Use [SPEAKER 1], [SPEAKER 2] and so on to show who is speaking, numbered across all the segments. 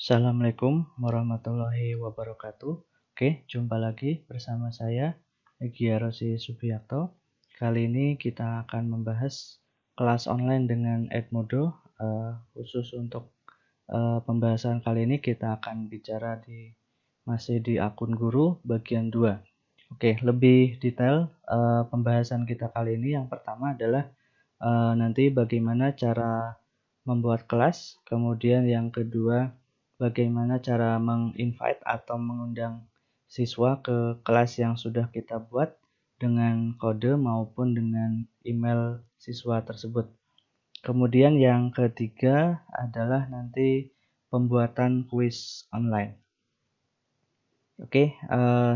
[SPEAKER 1] Assalamualaikum warahmatullahi wabarakatuh. Oke, jumpa lagi bersama saya, Egy Arosi Subiakto. Kali ini kita akan membahas kelas online dengan Edmodo. Khusus untuk pembahasan kali ini kita akan bicara masih di akun guru bagian 2. Oke, lebih detail pembahasan kita kali ini yang pertama adalah nanti bagaimana cara membuat kelas, kemudian yang kedua bagaimana cara menginvite atau mengundang siswa ke kelas yang sudah kita buat dengan kode maupun dengan email siswa tersebut. Kemudian yang ketiga adalah nanti pembuatan kuis online. Oke,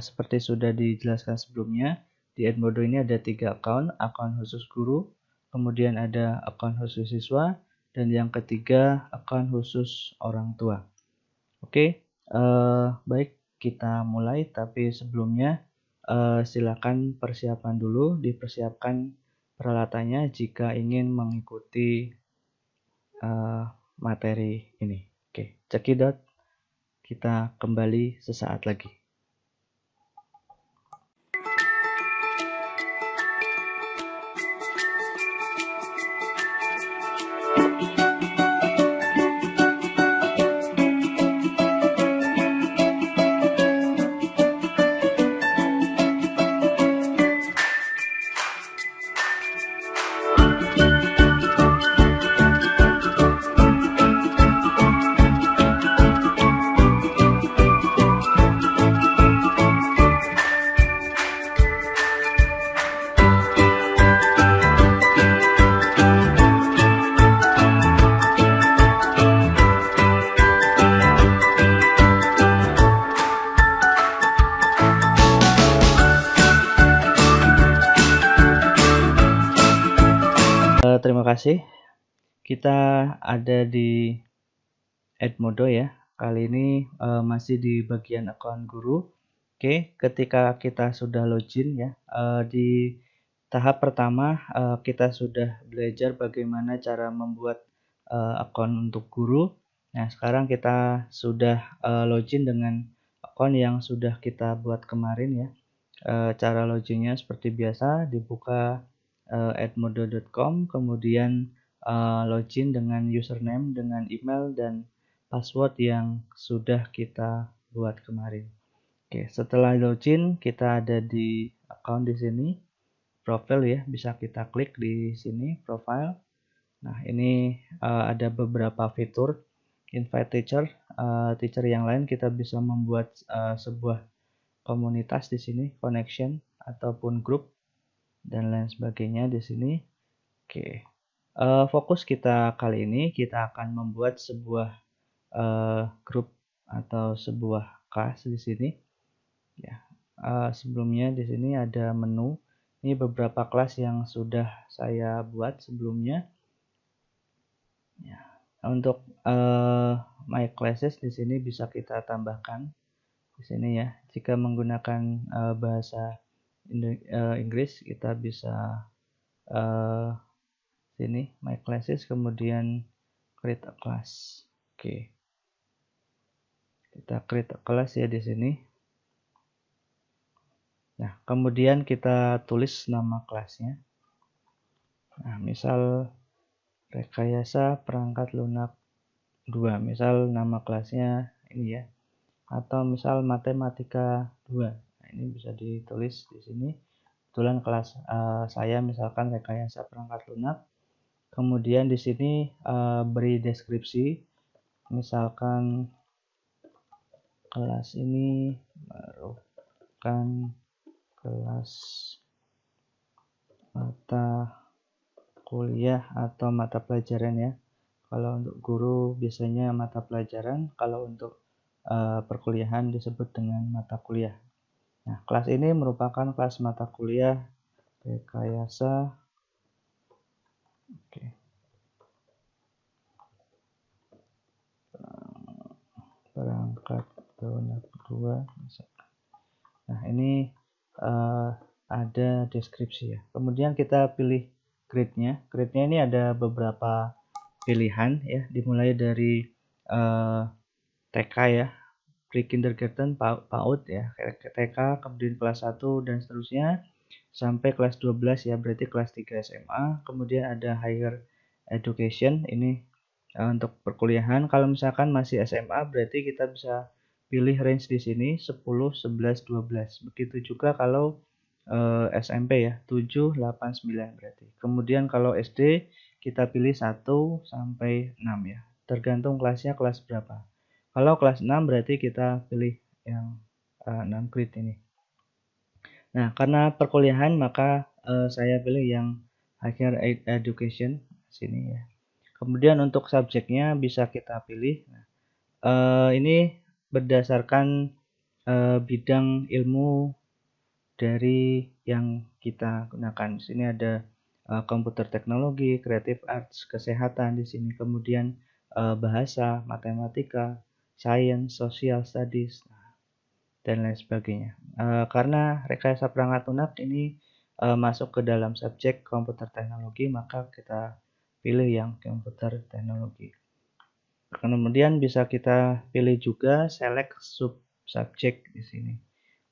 [SPEAKER 1] seperti sudah dijelaskan sebelumnya, di Edmodo ini ada 3 akun khusus guru, kemudian ada akun khusus siswa, dan yang ketiga akun khusus orang tua. Oke, baik kita mulai, tapi sebelumnya silakan persiapan dulu, dipersiapkan peralatannya jika ingin mengikuti materi ini. Oke, cekidot, kita kembali sesaat lagi. Terima kasih. Kita ada di Edmodo ya. Kali ini masih di bagian akun guru. Oke, ketika kita sudah login ya, di tahap pertama kita sudah belajar bagaimana cara membuat akun untuk guru. Nah, sekarang kita sudah login dengan akun yang sudah kita buat kemarin ya. Cara loginnya seperti biasa, dibuka edmodo.com, kemudian login dengan username, dengan email dan password yang sudah kita buat kemarin. Oke, setelah login kita ada di account di sini, profile ya, bisa kita klik di sini profile. Nah, ini ada beberapa fitur invite teacher, teacher yang lain kita bisa membuat sebuah komunitas di sini, connection ataupun grup dan lain sebagainya di sini. Oke, fokus kita kali ini kita akan membuat sebuah grup atau sebuah kelas di sini. Ya, sebelumnya di sini ada menu. Ini beberapa kelas yang sudah saya buat sebelumnya. Ya, untuk my classes di sini bisa kita tambahkan di sini ya. Jika menggunakan bahasa Inggris kita bisa sini my classes kemudian create a class. Oke. Kita create a class ya di sini. Nah, kemudian kita tulis nama kelasnya. Nah, misal rekayasa perangkat lunak 2. Misal nama kelasnya ini ya. Atau misal matematika 2. Nah, ini bisa ditulis di sini. Kebetulan kelas saya misalkan rekayasa perangkat lunak. Kemudian di sini beri deskripsi. Misalkan kelas ini merupakan kelas mata kuliah atau mata pelajaran ya. Kalau untuk guru biasanya mata pelajaran, kalau untuk perkuliahan disebut dengan mata kuliah. Nah, kelas ini merupakan kelas mata kuliah rekayasa. Oke. Perangkat lunak 2. Nah, ini ada deskripsi ya. Kemudian kita pilih grade-nya. Grade-nya ini ada beberapa pilihan ya, dimulai dari TK ya, pre-kindergarten, PAUD ya, TK, kemudian kelas 1 dan seterusnya sampai kelas 12 ya, berarti kelas 3 SMA. Kemudian ada higher education, ini untuk perkuliahan. Kalau misalkan masih SMA berarti kita bisa pilih range di sini 10, 11, 12. Begitu juga kalau SMP ya, 7, 8, 9 berarti. Kemudian kalau SD kita pilih 1 sampai 6 ya. Tergantung kelasnya kelas berapa. Kalau kelas 6 berarti kita pilih yang 6 grade ini. Nah, karena perkuliahan maka saya pilih yang higher education sini ya. Kemudian untuk subjeknya bisa kita pilih. Nah, ini berdasarkan bidang ilmu dari yang kita gunakan. Di sini ada komputer teknologi, creative arts, kesehatan di sini, kemudian bahasa, matematika, science, social studies, dan lain sebagainya. Karena rekayasa perangkat lunak ini masuk ke dalam subjek komputer teknologi, maka kita pilih yang komputer teknologi. Kemudian bisa kita pilih juga select sub subjek di sini,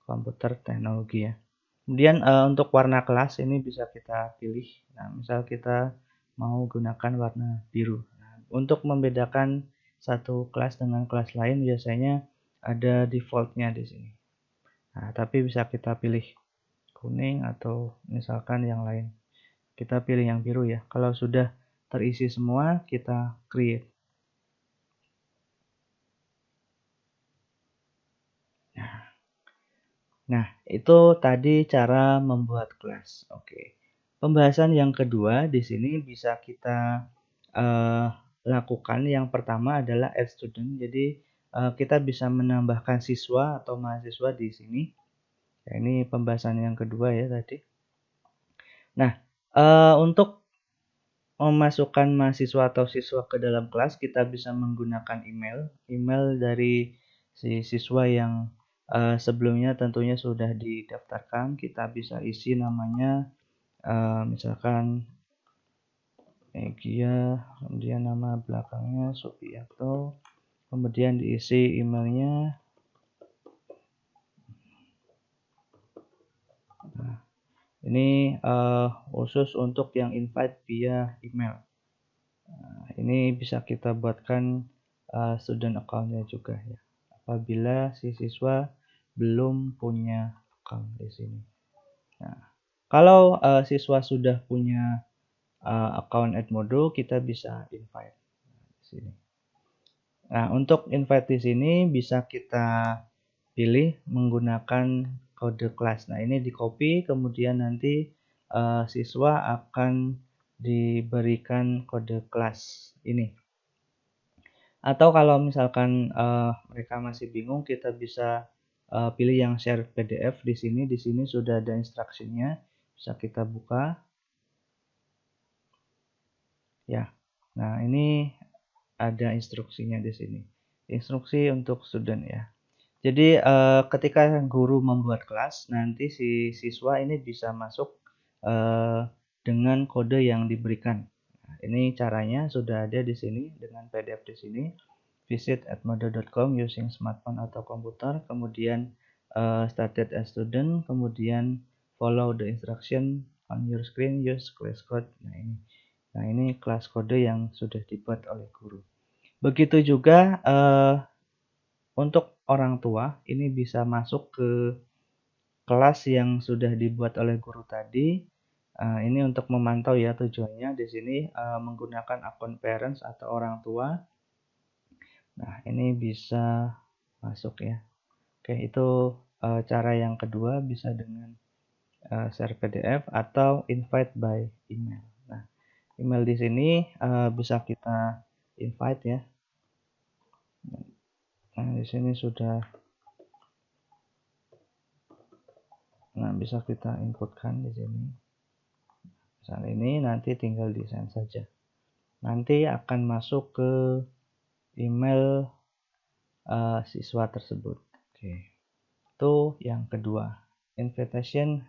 [SPEAKER 1] komputer teknologi ya. Kemudian untuk warna kelas ini bisa kita pilih. Nah, misal kita mau gunakan warna biru. Nah, untuk membedakan satu kelas dengan kelas lain biasanya ada defaultnya di sini. Nah, tapi bisa kita pilih kuning atau misalkan yang lain. Kita pilih yang biru ya. Kalau sudah terisi semua, kita create. Nah, itu tadi cara membuat kelas. Oke. Pembahasan yang kedua di sini bisa kita lakukan. Yang pertama adalah add student. Jadi kita bisa menambahkan siswa atau mahasiswa di sini. Ya, ini pembahasan yang kedua ya tadi. Nah, untuk memasukkan mahasiswa atau siswa ke dalam kelas, kita bisa menggunakan email dari si siswa yang sebelumnya tentunya sudah didaftarkan. Kita bisa isi namanya, misalkan Megia, kemudian nama belakangnya Subiakto, kemudian diisi emailnya. Nah, ini khusus untuk yang invite via email. Nah, ini bisa kita buatkan student account-nya juga ya. Apabila si siswa belum punya account di sini. Nah, kalau siswa sudah punya account Edmodo, kita bisa invite di sini. Nah, untuk invite di sini bisa kita pilih menggunakan kode kelas. Nah, ini di copy, kemudian nanti siswa akan diberikan kode kelas ini. Atau kalau misalkan mereka masih bingung, kita bisa pilih yang share PDF di sini. Di sini sudah ada instruksinya, bisa kita buka. Ya, nah ini ada instruksinya di sini. Instruksi untuk student ya. Jadi ketika guru membuat kelas, nanti si siswa ini bisa masuk dengan kode yang diberikan. Nah, ini caranya sudah ada di sini dengan PDF di sini. Visit edmodo.com using smartphone atau komputer, kemudian started as student, kemudian follow the instruction on your screen, use class code. Nah ini kelas kode yang sudah dibuat oleh guru. Begitu juga untuk orang tua ini bisa masuk ke kelas yang sudah dibuat oleh guru tadi. Ini untuk memantau ya tujuannya di sini menggunakan akun parents atau orang tua. Nah, ini bisa masuk ya. Oke, itu cara yang kedua bisa dengan share PDF atau invite by email. Nah, email di sini bisa kita invite ya. Nah, di sini sudah. Nah, bisa kita inputkan di sini. Misal ini nanti tinggal desain saja. Nanti akan masuk ke email siswa tersebut. Oke. Itu yang kedua. Invitation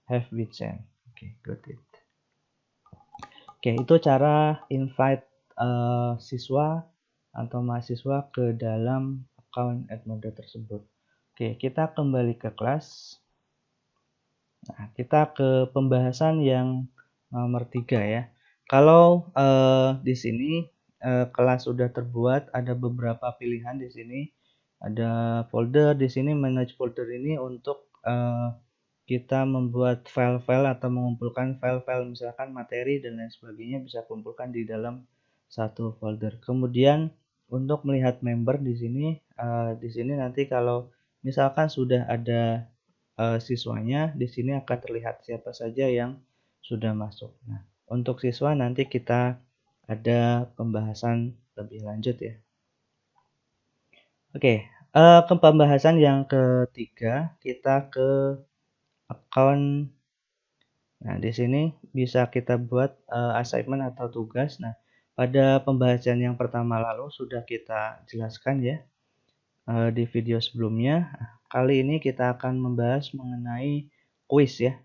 [SPEAKER 1] have been sent. Oke, got it. Oke, itu cara invite siswa atau mahasiswa ke dalam akun Edmodo tersebut. Oke, kita kembali ke kelas. Nah, kita ke pembahasan yang nomor 3 ya. Kalau di sini kelas sudah terbuat, ada beberapa pilihan di sini. Ada folder di sini, manage folder ini untuk kita membuat file-file atau mengumpulkan file-file misalkan materi dan lain sebagainya bisa kumpulkan di dalam satu folder. Kemudian untuk melihat member di sini nanti kalau misalkan sudah ada siswanya, di sini akan terlihat siapa saja yang sudah masuk. Nah, untuk siswa nanti kita ada pembahasan lebih lanjut ya. Oke, ke pembahasan yang ketiga, kita ke account. Nah, di sini bisa kita buat assignment atau tugas. Nah, pada pembahasan yang pertama lalu sudah kita jelaskan ya di video sebelumnya. Kali ini kita akan membahas mengenai kuis ya.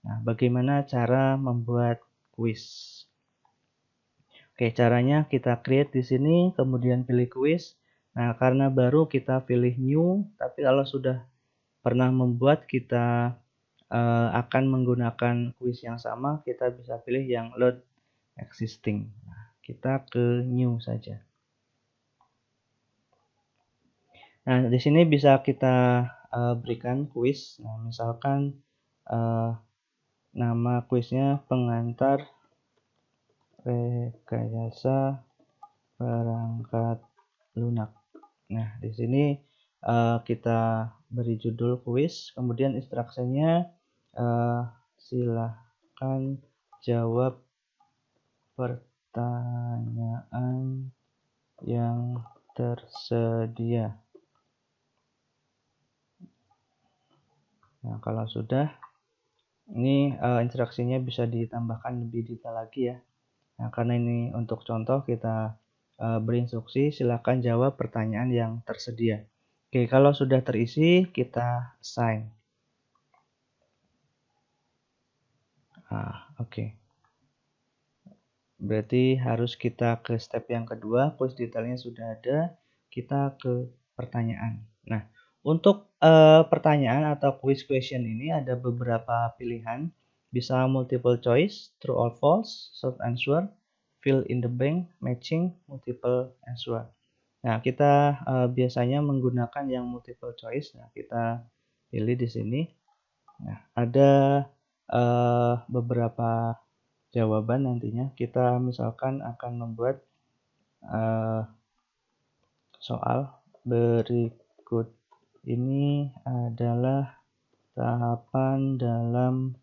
[SPEAKER 1] Nah, bagaimana cara membuat kuis? Oke, caranya kita create di sini, kemudian pilih kuis. Nah, karena baru kita pilih new, tapi kalau sudah pernah membuat kita akan menggunakan kuis yang sama, kita bisa pilih yang load existing. Nah, kita ke new saja. Nah, di sini bisa kita berikan kuis. Nah, misalkan nama kuisnya pengantar rekayasa perangkat lunak. Nah, di sini kita beri judul kuis, kemudian instruksinya silahkan jawab pertanyaan yang tersedia. Nah, kalau sudah, ini instruksinya bisa ditambahkan lebih detail lagi ya. Nah, karena ini untuk contoh kita beri instruksi, silakan jawab pertanyaan yang tersedia. Oke, kalau sudah terisi, kita assign. Oke. Berarti harus kita ke step yang kedua, kuis detailnya sudah ada, kita ke pertanyaan. Nah, untuk pertanyaan atau quiz question ini ada beberapa pilihan, bisa multiple choice, true or false, short answer, fill in the blank, matching, multiple answer. Nah, kita biasanya menggunakan yang multiple choice. Nah, kita pilih di sini. Nah, ada beberapa jawaban nantinya. Kita misalkan akan membuat soal berikut ini adalah tahapan dalam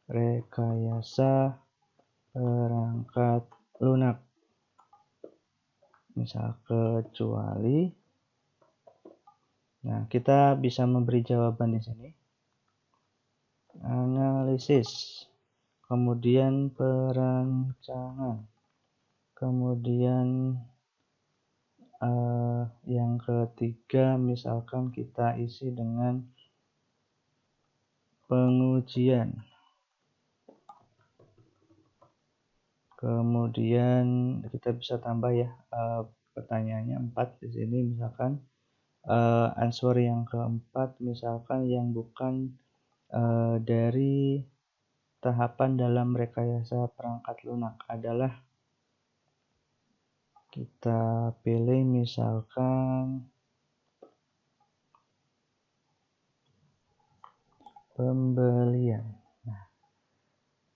[SPEAKER 1] rekayasa perangkat lunak. Misal kecuali. Nah, kita bisa memberi jawaban di sini. Analisis, kemudian perancangan, kemudian yang ketiga misalkan kita isi dengan pengujian, kemudian kita bisa tambah ya pertanyaannya 4 di sini misalkan answer yang keempat misalkan yang bukan dari tahapan dalam rekayasa perangkat lunak adalah kita pilih misalkan pembelian. Nah,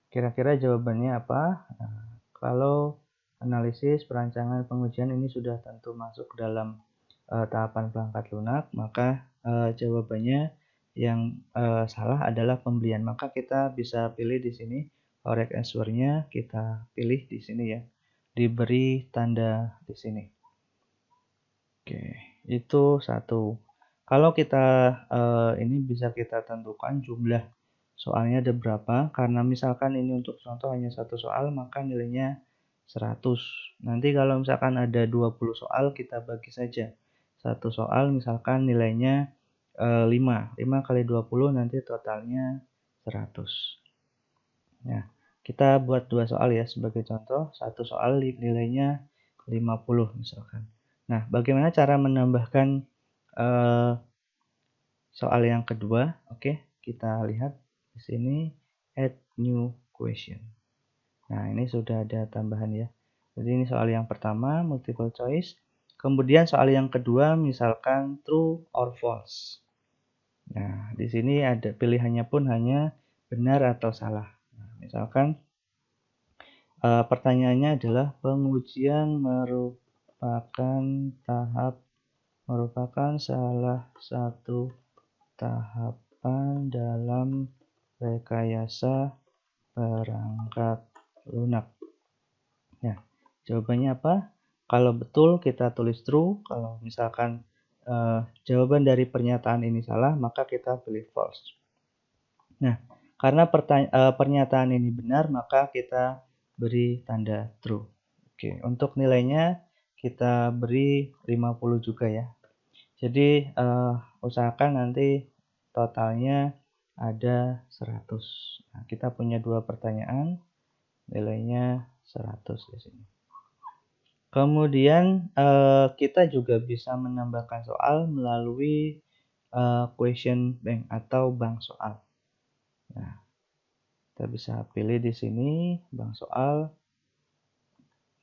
[SPEAKER 1] kira-kira jawabannya apa? Nah, kalau analisis, perancangan, pengujian ini sudah tentu masuk dalam tahapan perangkat lunak, maka jawabannya yang salah adalah pembelian. Maka kita bisa pilih di sini correct answer-nya, kita pilih di sini ya, diberi tanda di sini. Oke, itu satu. Kalau kita ini bisa kita tentukan jumlah soalnya ada berapa, karena misalkan ini untuk contoh hanya satu soal, maka nilainya 100. Nanti kalau misalkan ada 20 soal, kita bagi saja. Satu soal misalkan nilainya 5. 5 kali 20 nanti totalnya 100. Nah, kita buat dua soal ya sebagai contoh. Satu soal nilainya 50 misalkan. Nah, bagaimana cara menambahkan soal yang kedua? Oke, kita lihat di sini add new question. Nah, ini sudah ada tambahan ya. Jadi ini soal yang pertama multiple choice. Kemudian soal yang kedua misalkan true or false. Nah, di sini ada pilihannya pun hanya benar atau salah. Nah, misalkan pertanyaannya adalah pengujian merupakan salah satu tahapan dalam rekayasa perangkat lunak. Nah, jawabannya apa? Kalau betul kita tulis true, kalau misalkan jawaban dari pernyataan ini salah, maka kita pilih false. Nah, karena pernyataan ini benar, maka kita beri tanda true. Oke, untuk nilainya kita beri 50 juga ya. Jadi usahakan nanti totalnya ada 100. Nah, kita punya 2 pertanyaan, nilainya 100 di sini. Kemudian kita juga bisa menambahkan soal melalui question bank atau bank soal. Nah, kita bisa pilih di sini bank soal.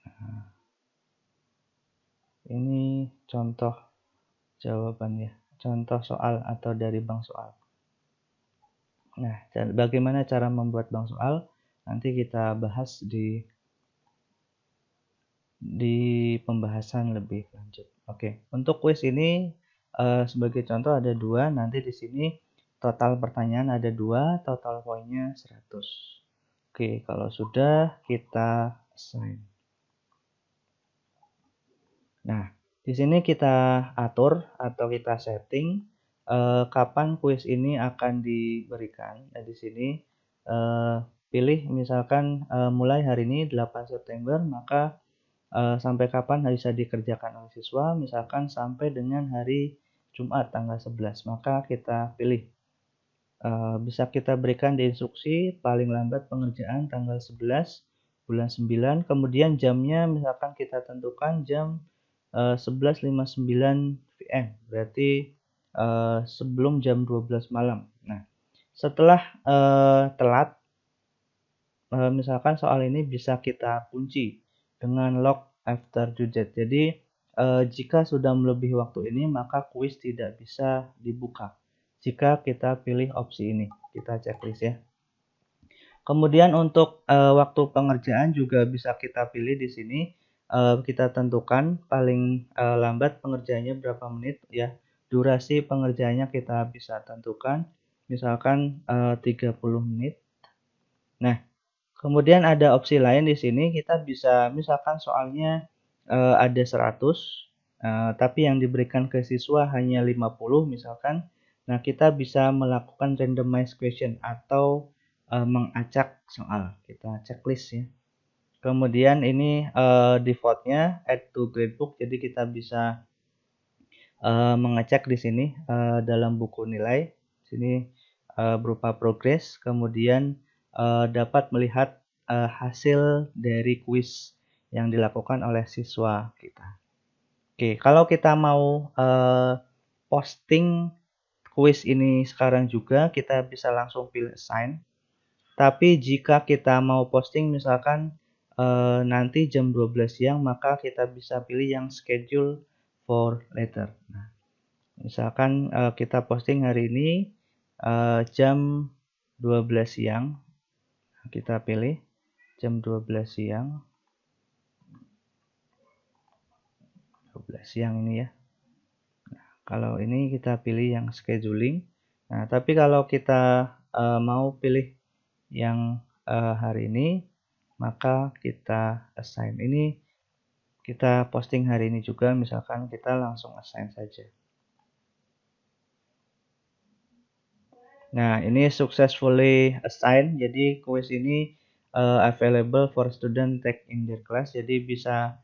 [SPEAKER 1] Nah, ini contoh jawabannya, contoh soal atau dari bank soal. Nah, bagaimana cara membuat bank soal? Nanti kita bahas di pembahasan lebih lanjut. Oke, untuk kuis ini sebagai contoh ada 2. Nanti di sini total pertanyaan ada 2, total poinnya 100. Oke, kalau sudah kita assign. Nah, di sini kita atur atau kita setting kapan kuis ini akan diberikan. Nah, di sini pilih misalkan mulai hari ini 8 September, maka sampai kapan bisa dikerjakan oleh siswa, misalkan sampai dengan hari Jumat tanggal 11, maka kita pilih. Bisa kita berikan di instruksi paling lambat pengerjaan tanggal 11 bulan 9, kemudian jamnya misalkan kita tentukan jam 11.59 PM, berarti sebelum jam 12 malam. Nah, setelah telat, misalkan soal ini bisa kita kunci dengan lock after due date. Jadi jika sudah melebihi waktu ini, maka kuis tidak bisa dibuka. Jika kita pilih opsi ini, kita checklist ya. Kemudian untuk waktu pengerjaan juga bisa kita pilih di sini. Kita tentukan paling lambat pengerjaannya berapa menit ya. Durasi pengerjaannya kita bisa tentukan, misalkan 30 menit. Nah, kemudian ada opsi lain di sini, kita bisa misalkan soalnya ada 100, tapi yang diberikan ke siswa hanya 50 misalkan. Nah, kita bisa melakukan randomized question atau mengacak soal. Kita checklist ya. Kemudian ini defaultnya add to gradebook, jadi kita bisa mengecek di sini dalam buku nilai. Sini berupa progres, kemudian dapat melihat hasil dari kuis yang dilakukan oleh siswa kita. Oke, kalau kita mau posting kuis ini sekarang juga, kita bisa langsung pilih assign. Tapi jika kita mau posting misalkan nanti jam 12 siang, maka kita bisa pilih yang schedule for later. Nah, misalkan kita posting hari ini jam 12 siang, kita pilih jam 12 siang. 12 siang ini ya. Nah, kalau ini kita pilih yang scheduling. Nah, tapi kalau kita mau pilih yang hari ini, maka kita assign. Ini kita posting hari ini juga, misalkan kita langsung assign saja. Nah, ini successfully assigned. Jadi kuis ini available for student take in their class. Jadi bisa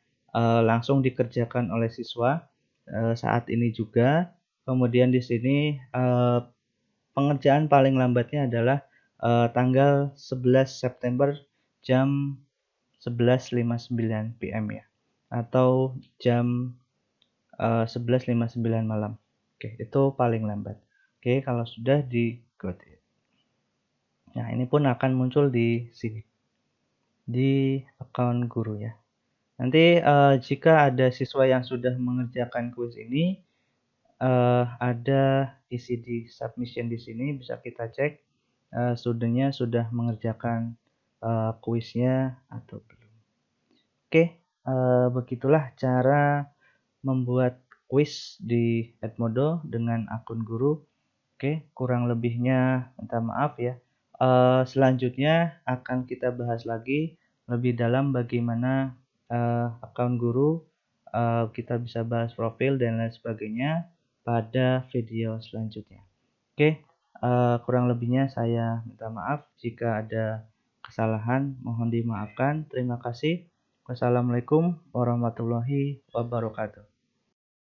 [SPEAKER 1] langsung dikerjakan oleh siswa saat ini juga. Kemudian di sini pengerjaan paling lambatnya adalah tanggal 11 September jam 11.59 PM ya. atau jam 11.59 malam. Oke, itu paling lambat. Oke, kalau sudah di got it. Nah, ini pun akan muncul di sini, di account guru ya. Nanti jika ada siswa yang sudah mengerjakan kuis ini, ada isi di submission di sini, bisa kita cek studentnya sudah mengerjakan kuisnya atau belum. Oke, begitulah cara membuat kuis di Edmodo dengan akun guru. Oke, kurang lebihnya minta maaf ya. Selanjutnya akan kita bahas lagi lebih dalam bagaimana akun guru, kita bisa bahas profil dan lain sebagainya pada video selanjutnya. Oke, kurang lebihnya saya minta maaf jika ada kesalahan, mohon dimaafkan. Terima kasih. Wassalamualaikum warahmatullahi wabarakatuh.